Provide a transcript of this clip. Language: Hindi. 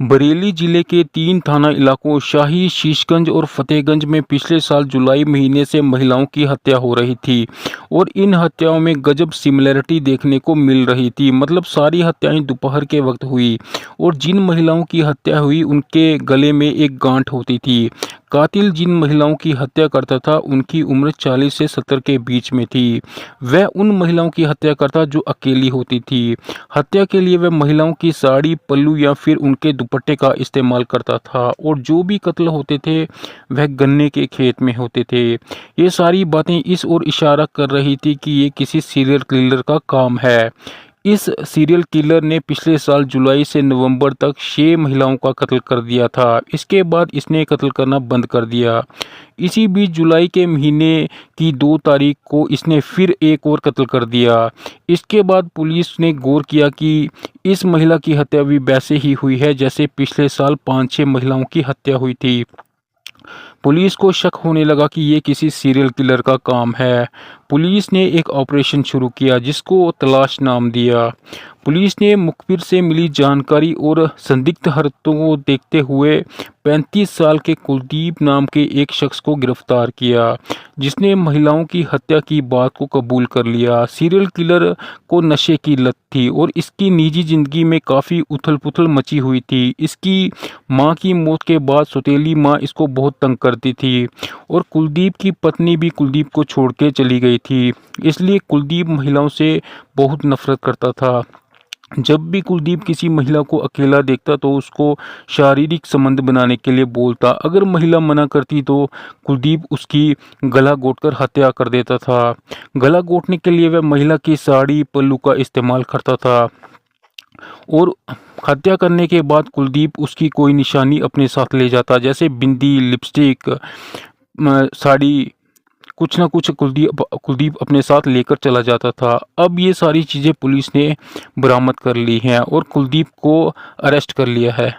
बरेली जिले के 3 थाना इलाकों शाही, शीशगंज और फतेहगंज में पिछले साल जुलाई महीने से महिलाओं की हत्या हो रही थी और इन हत्याओं में गजब सिमिलरिटी देखने को मिल रही थी। मतलब सारी हत्याएं दोपहर के वक्त हुई और जिन महिलाओं की हत्या हुई उनके गले में एक गांठ होती थी। कातिल जिन महिलाओं की हत्या करता था उनकी उम्र 40 से 70 के बीच में थी। वह उन महिलाओं की हत्या करता जो अकेली होती थी। हत्या के लिए वह महिलाओं की साड़ी, पल्लू या फिर उनके दुपट्टे का इस्तेमाल करता था और जो भी कत्ल होते थे वह गन्ने के खेत में होते थे। ये सारी बातें इस ओर इशारा कर रही थी कि ये किसी सीरियल किलर का काम है। इस सीरियल किलर ने पिछले साल जुलाई से नवंबर तक 6 महिलाओं का कत्ल कर दिया था। इसके बाद इसने कत्ल करना बंद कर दिया। इसी बीच जुलाई के महीने की 2 तारीख को इसने फिर एक और कत्ल कर दिया। इसके बाद पुलिस ने गौर किया कि इस महिला की हत्या भी वैसे ही हुई है जैसे पिछले साल 5-6 महिलाओं की हत्या हुई थी। पुलिस को शक होने लगा कि ये किसी सीरियल किलर का काम है। पुलिस ने एक ऑपरेशन शुरू किया जिसको तलाश नाम दिया। पुलिस ने मुखबिर से मिली जानकारी और संदिग्ध हरकतों को देखते हुए 35 साल के कुलदीप नाम के एक शख्स को गिरफ्तार किया, जिसने महिलाओं की हत्या की बात को कबूल कर लिया। सीरियल किलर को नशे की लत थी और इसकी निजी जिंदगी में काफ़ी उथल-पुथल मची हुई थी। इसकी मां की मौत के बाद सौतेली मां इसको बहुत तंग करती थी और कुलदीप की पत्नी भी कुलदीप को छोड़ के चली गई थी। इसलिए कुलदीप महिलाओं से बहुत नफरत करता था। जब भी कुलदीप किसी महिला को अकेला देखता तो उसको शारीरिक संबंध बनाने के लिए बोलता। अगर महिला मना करती तो कुलदीप उसकी गला घोंटकर हत्या कर देता था। गला घोंटने के लिए वह महिला की साड़ी, पल्लू का इस्तेमाल करता था और हत्या करने के बाद कुलदीप उसकी कोई निशानी अपने साथ ले जाता, जैसे बिंदी, लिपस्टिक, साड़ी, कुछ ना कुछ कुलदीप अपने साथ लेकर चला जाता था। अब ये सारी चीज़ें पुलिस ने बरामद कर ली हैं और कुलदीप को अरेस्ट कर लिया है।